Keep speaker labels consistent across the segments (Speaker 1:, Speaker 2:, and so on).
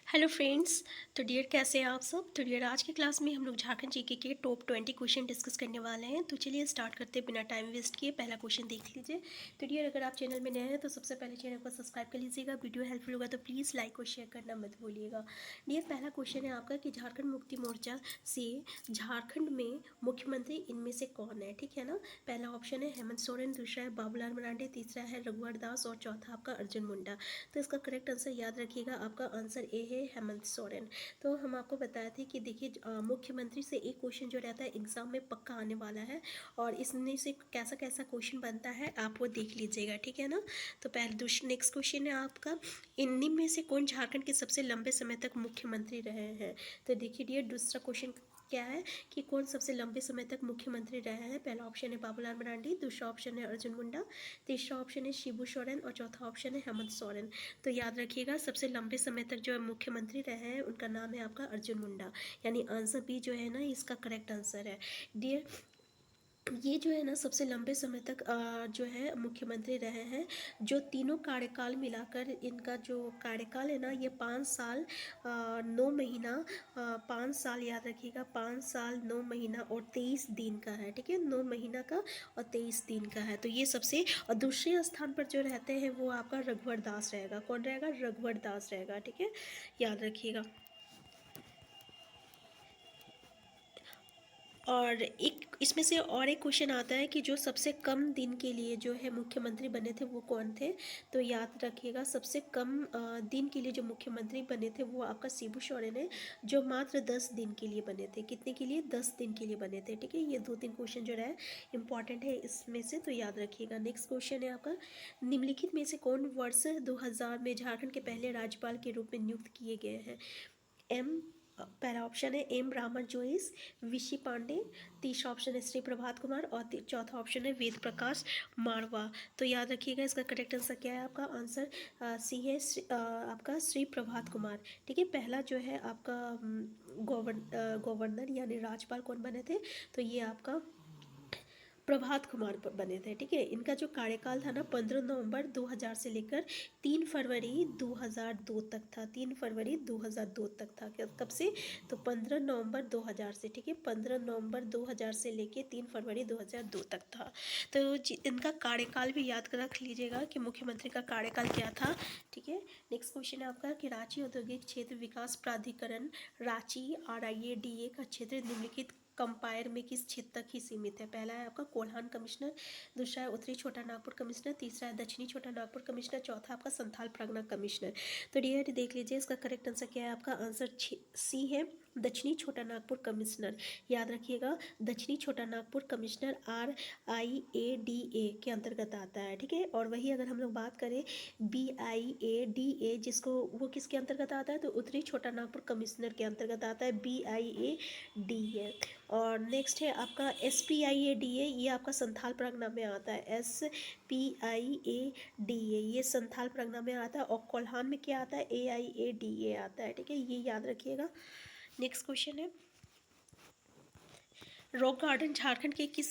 Speaker 1: Hello friends. तो dear कैसे हैं आप सब। तो डियर आज की क्लास में हम लोग झारखंड जीके के टॉप 20 क्वेश्चन डिस्कस करने वाले हैं। तो चलिए स्टार्ट करते हैं बिना टाइम वेस्ट किए। पहला क्वेश्चन देख लीजिए। तो डियर अगर आप चैनल में नए हैं तो सबसे पहले चैनल को सब्सक्राइब कर लीजिएगा। वीडियो हेल्पफुल होगा तो प्लीज़ लाइक और शेयर करना मत भूलिएगा। डियर पहला क्वेश्चन है आपका कि झारखंड मुक्ति मोर्चा से झारखंड में मुख्यमंत्री इनमें से कौन है। ठीक है ना। पहला ऑप्शन है हेमंत सोरेन, दूसरा है बाबूलाल मरांडी, तीसरा है रघुवर दास और चौथा आपका अर्जुन मुंडा। तो इसका करेक्ट आंसर याद रखिएगा, आपका आंसर ए है हेमंत सोरेन। तो हम आपको बताए थे कि देखिए मुख्यमंत्री से एक क्वेश्चन जो रहता है एग्जाम में पक्का आने वाला है और इसमें से कैसा कैसा क्वेश्चन बनता है आप वो देख लीजिएगा। ठीक है ना। तो पहले दूसरा नेक्स्ट क्वेश्चन है आपका, इन्हीं में से कौन झारखंड के सबसे लंबे समय तक मुख्यमंत्री रहे हैं। तो देखिए डियर दूसरा क्वेश्चन क्या है कि कौन सबसे लंबे समय तक मुख्यमंत्री रहे हैं। पहला ऑप्शन है बाबूलाल मरांडी, दूसरा ऑप्शन है अर्जुन मुंडा, तीसरा ऑप्शन है शिबू सोरेन और चौथा ऑप्शन है हेमंत सोरेन। तो याद रखिएगा सबसे लंबे समय तक जो मुख्यमंत्री रहे हैं उनका नाम है आपका अर्जुन मुंडा। यानी आंसर बी जो है ना इसका करेक्ट आंसर है। डियर ये जो है ना सबसे लंबे समय तक जो है मुख्यमंत्री रहे हैं। जो तीनों कार्यकाल मिलाकर इनका जो कार्यकाल है ना ये 5 साल 9 महीना 5 साल याद रखिएगा, 5 साल 9 महीना और 23 दिन का है। ठीक है, 9 महीना का और 23 दिन का है। तो ये सबसे और दूसरे स्थान पर जो रहते हैं वो आपका रघुवर दास रहेगा। कौन रहेगा? रघुवर दास रहेगा। ठीक है, याद रखिएगा। और एक इसमें से और एक क्वेश्चन आता है कि जो सबसे कम दिन के लिए जो है मुख्यमंत्री बने थे वो कौन थे। तो याद रखिएगा सबसे कम दिन के लिए जो मुख्यमंत्री बने थे वो आपका शिबू सोरेन है, जो मात्र 10 दिन के लिए बने थे। कितने के लिए? 10 दिन के लिए बने थे। ठीक है, ये 2-3 क्वेश्चन जो है इंपॉर्टेंट है इसमें से, तो याद रखिएगा। नेक्स्ट क्वेश्चन है आपका, निम्नलिखित में से कौन वर्ष 2000 में झारखंड के पहले राज्यपाल के रूप में नियुक्त किए गए हैं। एम पहला ऑप्शन है एम रामन जोइस, विशी पांडे, तीसरा ऑप्शन है श्री प्रभात कुमार और चौथा ऑप्शन है वेद प्रकाश मारवा। तो याद रखिएगा इसका करेक्ट आंसर क्या है। आपका आंसर सी है आपका श्री प्रभात कुमार। ठीक है, पहला जो है आपका गवर्नर यानी राज्यपाल कौन बने थे। तो ये आपका प्रभात कुमार बने थे। ठीक है, इनका जो कार्यकाल था ना 15 नवंबर 2000 से लेकर 3 फरवरी 2002 तक था। 3 फरवरी 2002 तक था। कब से? तो 15 नवंबर 2000 से। ठीक है, 15 नवंबर 2000 से लेकर 3 फरवरी 2002 तक था। तो इनका कार्यकाल भी याद कर रख लीजिएगा कि मुख्यमंत्री का कार्यकाल क्या था। ठीक है, नेक्स्ट क्वेश्चन है आपका कि रांची औद्योगिक क्षेत्र विकास प्राधिकरण रांची RIADA का क्षेत्र निम्नलिखित कंपायर में किस क्षेत्र तक ही सीमित है। पहला है आपका कोल्हान कमिश्नर, दूसरा है उत्तरी छोटा नागपुर कमिश्नर, तीसरा है दक्षिणी छोटा नागपुर कमिश्नर, चौथा आपका संथाल परगना कमिश्नर। तो डियर देख लीजिए इसका करेक्ट आंसर क्या है। आपका आंसर सी है दक्षिणी छोटा नागपुर कमिश्नर। याद रखिएगा दक्षिणी छोटा नागपुर कमिश्नर RIADA के अंतर्गत आता है। ठीक है, और वही अगर हम लोग बात करें BIADA जिसको वो किसके अंतर्गत आता है तो उत्तरी छोटा नागपुर कमिश्नर के अंतर्गत आता है। BIADA। और नेक्स्ट है आपका SPIADA, ये आपका संथाल परगना में आता है। SPIADA ये संथाल परगना में आता है। और कोल्हान में क्या आता है? AIADA आता है। ठीक है, ये याद रखिएगा। नेक्स्ट क्वेश्चन है, रॉक गार्डन झारखंड के किस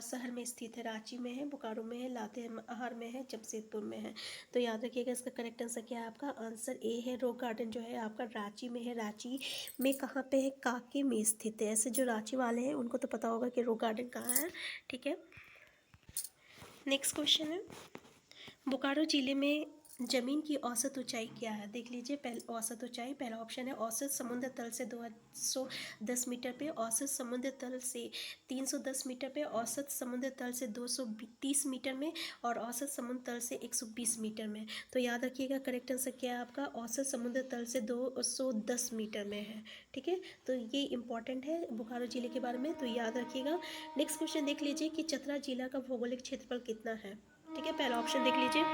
Speaker 1: शहर में स्थित है। रांची में है, बोकारो में है, लातेहार में है, जमशेदपुर में है। तो याद रखिएगा इसका करेक्ट आंसर क्या है। आपका आंसर ए है, रॉक गार्डन जो है आपका रांची में है। रांची में कहाँ पे है? काके में स्थित है। ऐसे जो रांची वाले हैं उनको तो पता होगा कि रॉक गार्डन कहाँ है। ठीक है, नेक्स्ट क्वेश्चन है, बोकारो जिले में जमीन की औसत ऊंचाई क्या है। देख लीजिए पहले औसत ऊंचाई, पहला ऑप्शन है औसत समुद्र तल से 210 मीटर पे, औसत समुद्र तल से 310 मीटर पे, औसत समुद्र तल से 230 मीटर में और औसत समुद्र तल से 120 मीटर में। तो याद रखिएगा करेक्ट आंसर क्या है आपका। औसत समुद्र तल से 210 मीटर में है। ठीक है, तो ये इंपॉर्टेंट है बोकारो जिले के बारे में, तो याद रखिएगा। नेक्स्ट क्वेश्चन देख लीजिए कि चतरा जिला का भौगोलिक क्षेत्रफल कितना है। ठीक है, पहला ऑप्शन देख लीजिए।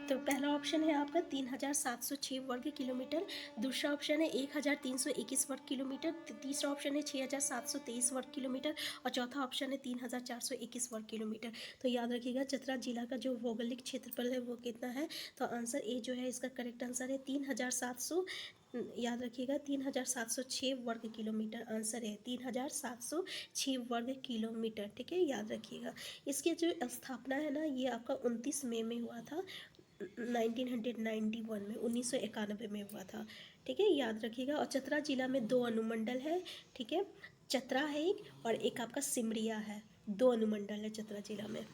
Speaker 1: तो पहला ऑप्शन है आपका 3706 वर्ग किलोमीटर, दूसरा ऑप्शन है 1321 वर्ग किलोमीटर, तीसरा ऑप्शन है 6723 वर्ग किलोमीटर और चौथा ऑप्शन है 3421 वर्ग किलोमीटर। तो याद रखिएगा चतरा जिला का जो भौगोलिक क्षेत्रफल है वो कितना है। तो आंसर ए जो है इसका करेक्ट आंसर है 3700। याद रखिएगा 3706 वर्ग किलोमीटर आंसर है। 3706 वर्ग किलोमीटर। ठीक है, याद रखिएगा। इसकी जो स्थापना है ना ये आपका 29 मई में हुआ था। 1991 में, 1991 में हुआ था। ठीक है, याद रखिएगा। और चतरा जिला में 2 अनुमंडल है। ठीक है, चतरा है एक, और एक आपका सिमरिया है। 2 अनुमंडल है चतरा जिला में।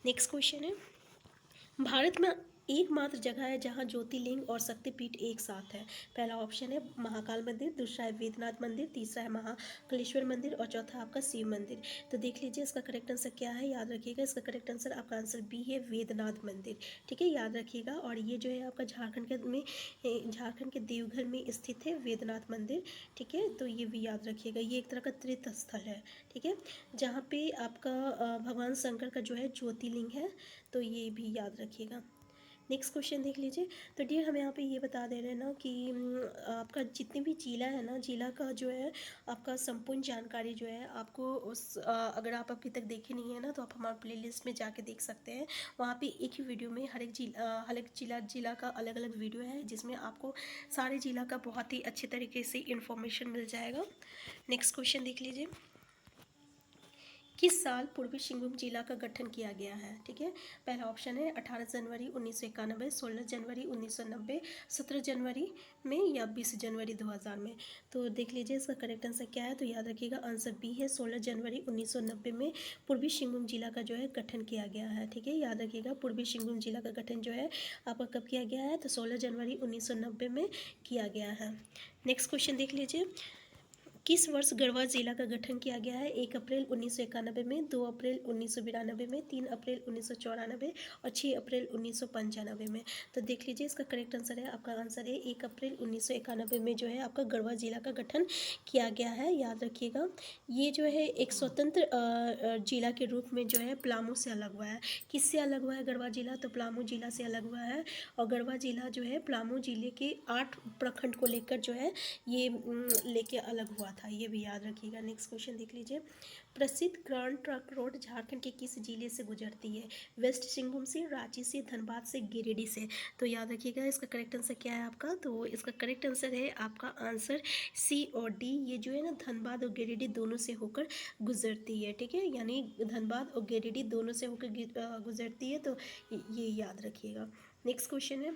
Speaker 1: नेक्स्ट क्वेश्चन है, भारत में एकमात्र जगह है जहां ज्योतिर्लिंग और शक्तिपीठ एक साथ है। पहला ऑप्शन है महाकाल मंदिर, दूसरा है वेदनाथ मंदिर, तीसरा है महाकालेश्वर मंदिर, और चौथा आपका शिव मंदिर। तो देख लीजिए इसका करेक्ट आंसर क्या है, याद रखिएगा। इसका करेक्ट आंसर आपका आंसर बी है, वेदनाथ मंदिर। ठीक है, याद रखिएगा। और ये जो है आपका झारखंड के देवघर में स्थित है वेदनाथ मंदिर। ठीक है, तो ये भी याद रखिएगा। ये एक तरह का तीर्थ स्थल है। ठीक है, जहाँ पे आपका भगवान शंकर का जो है ज्योतिर्लिंग है, तो ये भी याद रखिएगा। नेक्स्ट क्वेश्चन देख लीजिए। तो डियर हमें यहाँ पे ये बता दे रहे हैं ना कि आपका जितने भी जिला है ना, जिला का जो है आपका संपूर्ण जानकारी जो है आपको अगर आप अभी तक देखे नहीं है ना, तो आप हमारे प्लेलिस्ट में जाके देख सकते हैं। वहाँ पे एक ही वीडियो में हर एक जिला का अलग अलग वीडियो है, जिसमें आपको सारे जिला का बहुत ही अच्छे तरीके से इन्फॉर्मेशन मिल जाएगा। नेक्स्ट क्वेश्चन देख लीजिए, किस साल पूर्वी सिंहभूम जिला का गठन किया गया है। ठीक है, पहला ऑप्शन है 18 जनवरी 1991, 16 जनवरी 1990, 17 जनवरी में, या 20 जनवरी 2000 में। तो देख लीजिए इसका करेक्ट आंसर क्या है। तो याद रखिएगा आंसर बी है, 16 जनवरी 1990 में पूर्वी सिंहभूम जिला का जो है गठन किया गया है। ठीक है, याद रखिएगा पूर्वी सिंहभूम जिला का गठन जो है आपका कब किया गया है, तो 16 जनवरी 1990 में किया गया है। नेक्स्ट क्वेश्चन देख लीजिए, किस वर्ष गढ़वा जिला का गठन किया गया है। 1 अप्रैल 1991 में, 2 अप्रैल 1992 में, 3 अप्रैल 1994 और 6 अप्रैल 1995 में। तो देख लीजिए इसका करेक्ट आंसर है, आपका आंसर है 1 अप्रैल 1991 में जो है आपका गढ़वा जिला का गठन किया गया है। याद रखिएगा, ये जो है एक स्वतंत्र जिला के रूप में जो है पलामू से अलग हुआ है। किससे अलग हुआ है गढ़वा जिला, तो पलामू जिला से अलग हुआ है। और गढ़वा जिला जो है पलामू जिले के 8 प्रखंड को लेकर जो है ये लेके अलग हुआ था। ये भी याद रखिएगा। नेक्स्ट क्वेश्चन देख लीजिए, प्रसिद्ध ग्रांड ट्रंक रोड झारखंड के किस जिले से गुजरती है। वेस्ट सिंहभूम से, रांची से, धनबाद से, गिरिडीह से। तो याद रखिएगा इसका करेक्ट आंसर क्या है आपका, तो इसका करेक्ट आंसर है आपका आंसर सी और डी। ये जो है ना धनबाद और गिरिडीह दोनों से होकर गुजरती है। ठीक है, यानी धनबाद और गिरिडीह दोनों से होकर गुजरती है, तो ये याद रखिएगा। नेक्स्ट क्वेश्चन है,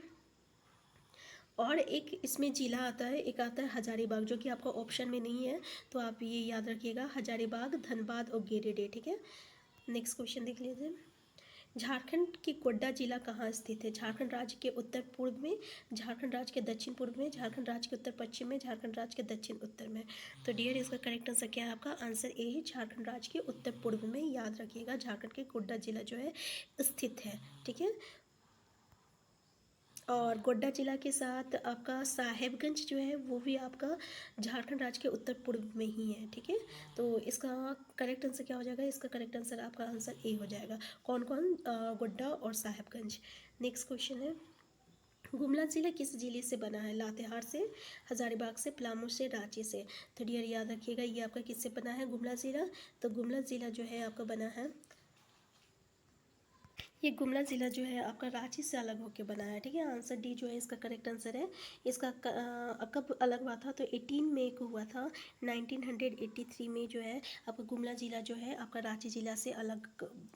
Speaker 1: और एक इसमें ज़िला आता है, एक आता है हजारीबाग, जो कि आपका ऑप्शन में नहीं है, तो आप ये याद रखिएगा, हजारीबाग, धनबाद और गिरिडीह। ठीक है, नेक्स्ट क्वेश्चन देख लीजिए, झारखंड की गोड्डा जिला कहाँ स्थित है। झारखंड राज्य के उत्तर पूर्व में, झारखंड राज्य के दक्षिण पूर्व में, झारखंड राज्य के उत्तर पश्चिम में, झारखंड राज्य के दक्षिण उत्तर में। तो डियर इसका करेक्ट आंसर क्या है आपका, आंसर ए है, झारखंड राज्य के उत्तर पूर्व में। याद रखिएगा झारखंड के गोड्डा जिला जो है स्थित है। ठीक है, और गोड्डा जिला के साथ आपका साहेबगंज जो है वो भी आपका झारखंड राज्य के उत्तर पूर्व में ही है। ठीक है, तो इसका करेक्ट आंसर क्या हो जाएगा, इसका करेक्ट आंसर आपका आंसर ए हो जाएगा। कौन कौन, गोड्डा और साहेबगंज। नेक्स्ट क्वेश्चन है, गुमला जिला किस जिले से बना है। लातेहार से, हजारीबाग से, पलामू से, रांची से। तो डियर याद रखिएगा ये आपका किससे बना है गुमला जिला, तो गुमला जिला जो है आपका बना है, ये गुमला ज़िला जो है आपका रांची से अलग होकर बना है। ठीक है, आंसर डी जो है इसका करेक्ट आंसर है। इसका कब अलग हुआ था, तो 18 मई को हुआ था, 1983 में जो है आपका गुमला ज़िला जो है आपका रांची ज़िला से अलग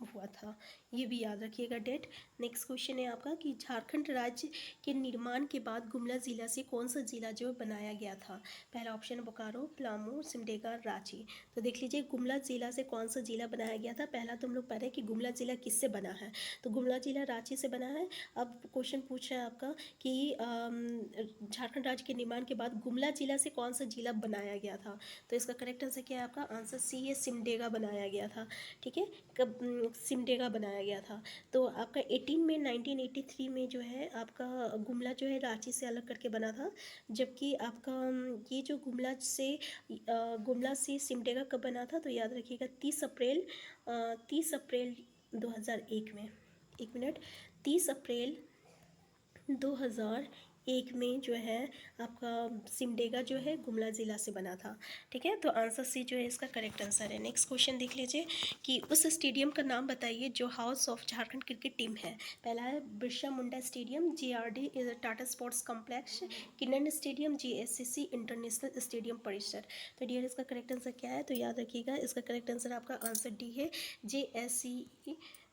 Speaker 1: हुआ था। ये भी याद रखिएगा डेट। नेक्स्ट क्वेश्चन है आपका कि झारखंड राज्य के निर्माण के बाद गुमला ज़िला से कौन सा ज़िला जो बनाया गया था। पहला ऑप्शन बोकारो, पलामू, सिमडेगा, रांची। तो देख लीजिए गुमला ज़िला से कौन सा ज़िला बनाया गया था। पहला तो हम लोग पढ़ रहे कि गुमला ज़िला किससे बना है, तो गुमला जिला रांची से बना है। अब क्वेश्चन पूछ रहा है आपका कि झारखंड राज्य के निर्माण के बाद गुमला जिला से कौन सा जिला बनाया गया था। तो इसका करेक्ट आंसर क्या है आपका, आंसर सी है, सिमडेगा बनाया गया था। ठीक है, कब सिमडेगा बनाया गया था। तो आपका 18 में 1983 में जो है आपका गुमला जो है रांची से अलग करके बना था। जबकि आपका ये जो गुमला से सिमडेगा कब बना था, तो याद रखिएगा 30 अप्रैल 2001 में। 1 मिनट, 30 अप्रैल 2001 में जो है आपका सिमडेगा जो है गुमला ज़िला से बना था। ठीक है, तो आंसर सी जो है इसका करेक्ट आंसर है। नेक्स्ट क्वेश्चन देख लीजिए कि उस स्टेडियम का नाम बताइए जो house of Jharkhand cricket team है। पहला है Birsa Munda stadium, JRD Tata sports complex, Keenan stadium, JSCC international stadium परिसर। तो डियर इसका करेक्ट आंसर क्या है, तो याद रखिएगा इसका करेक्ट आंसर आपका आंसर डी है, JSC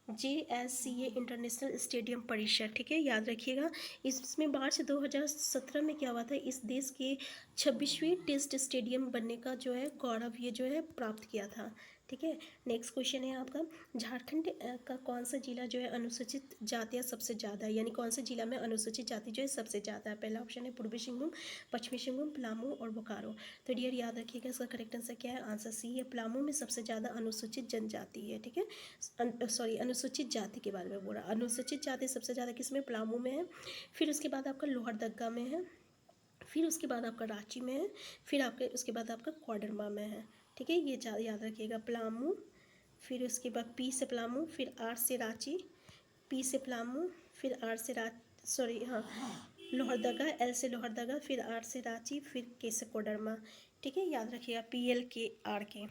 Speaker 1: JSCA इंटरनेशनल स्टेडियम परिसर, ठीक है, याद रखिएगा। इसमें मार्च 2017 में क्या हुआ था, इस देश के 26वीं टेस्ट स्टेडियम बनने का जो है गौरव ये जो है प्राप्त किया था, ठीक है। नेक्स्ट क्वेश्चन है आपका, झारखंड का कौन सा जिला जो है अनुसूचित जातियाँ सबसे ज़्यादा है, यानी कौन से जिला में अनुसूचित जाति जो है सबसे ज़्यादा है। पहला ऑप्शन है पूर्वी सिंहभूम, पश्चिमी सिंहभूम, पलामू और बोकारो। तो डियर याद रखिएगा, इसका करेक्ट आंसर क्या है, आंसर सी है, पलामू में सबसे ज़्यादा अनुसूचित जनजाति है, ठीक है। सॉरी, अनुसूचित जाति के बारे में बोला, अनुसूचित जाति सबसे ज़्यादा किस में, पलामू में है। फिर उसके बाद आपका लोहरदगा में है, फिर उसके बाद आपका रांची में है, फिर आपके उसके बाद आपका कोडरमा में है, ठीक है। ये याद रखिएगा, पलामू, फिर उसके बाद पी से पलामू, फिर आर से रांची, पी से पलामू, फिर आर से सॉरी हाँ, लोहरदगा, एल से लोहरदगा, फिर आर से रांची, फिर के से कोडरमा, ठीक है, याद रखिएगा, PLKR।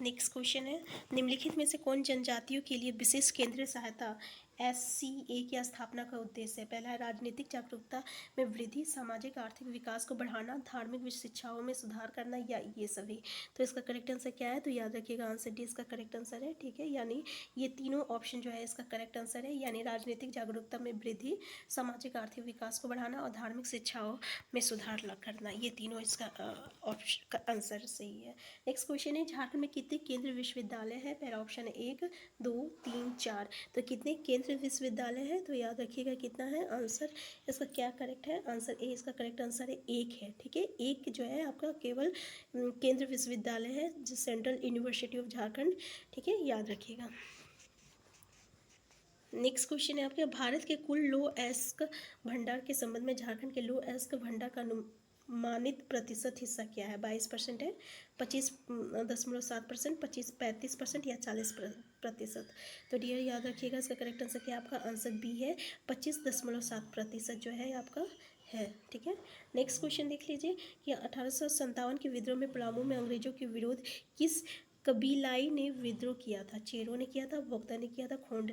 Speaker 1: नेक्स्ट क्वेश्चन है, निम्नलिखित में से कौन जनजातियों के लिए विशेष केंद्रीय सहायता SCA की स्थापना का उद्देश्य है। पहला है राजनीतिक जागरूकता में वृद्धि, सामाजिक आर्थिक विकास को बढ़ाना, धार्मिक शिक्षाओं में सुधार करना, या ये सभी। तो इसका करेक्ट आंसर क्या है, तो याद रखिएगा, आंसर डी इसका करेक्ट आंसर है, ठीक है। यानी ये तीनों ऑप्शन जो है इसका करेक्ट आंसर है, यानी राजनीतिक जागरूकता में वृद्धि, सामाजिक आर्थिक विकास को बढ़ाना और धार्मिक शिक्षाओं में सुधार करना, ये तीनों इसका ऑप्शन का आंसर सही है। नेक्स्ट क्वेश्चन है, झारखंड में कितने केंद्रीय विश्वविद्यालय है। पहला ऑप्शन है 1, 2, 3, 4। तो कितने केंद्रीय विश्वविद्यालय है, तो याद रखिएगा कितना है, आंसर इसका क्या करेक्ट है, आंसर ए इसका करेक्ट आंसर है 1 है, ठीक है। एक जो है आपका केवल केंद्रीय विश्वविद्यालय है, जो सेंट्रल यूनिवर्सिटी ऑफ झारखंड, ठीक है, याद रखिएगा। नेक्स्ट क्वेश्चन है आपके, भारत के कुल लो एस्क भंडार के संबंध में झारखंड के लो एस्क भंडार का मानित प्रतिशत हिस्सा क्या है। 22% है, 25.7%, 35% या 40%। तो डियर याद रखिएगा, इसका करेक्ट आंसर क्या है, आपका आंसर बी है, 25.7% जो है आपका है, ठीक है। नेक्स्ट क्वेश्चन देख लीजिए कि 1857 के विद्रोह में पलामू में अंग्रेजों के विरोध किस कबीलाई ने विद्रोह किया था। चेरों ने किया था, भोक्ता ने किया था, खोंड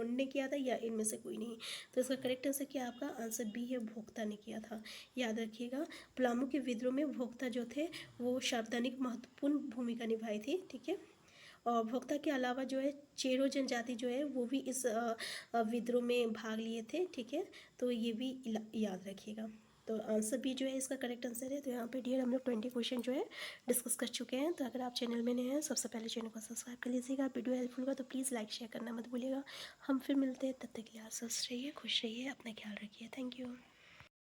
Speaker 1: ने किया था, या इनमें से कोई नहीं। तो इसका करेक्ट आंसर क्या आपका आंसर बी है, भोक्ता ने किया था। याद रखिएगा, पलामू के विद्रोह में भोक्ता जो थे वो सार्वजनिक महत्वपूर्ण भूमिका निभाई थी, ठीक है। और भोक्ता के अलावा जो है चेरो जनजाति जो है वो भी इस विद्रोह में भाग लिए थे, ठीक है। तो ये भी याद रखिएगा। तो आंसर बी जो है इसका करेक्ट आंसर है। तो यहाँ पे डियर हम लोग 20 क्वेश्चन जो है डिस्कस कर चुके हैं। तो अगर आप चैनल में नए हैं, सबसे पहले चैनल को सब्सक्राइब कर लीजिएगा। वीडियो हेल्पफुल होगा तो प्लीज़ लाइक शेयर करना मत भूलिएगा। हम फिर मिलते हैं, तब तक के लिए आप स्वस्थ रहिए, खुश रहिए, अपना ख्याल रखिए। Thank you.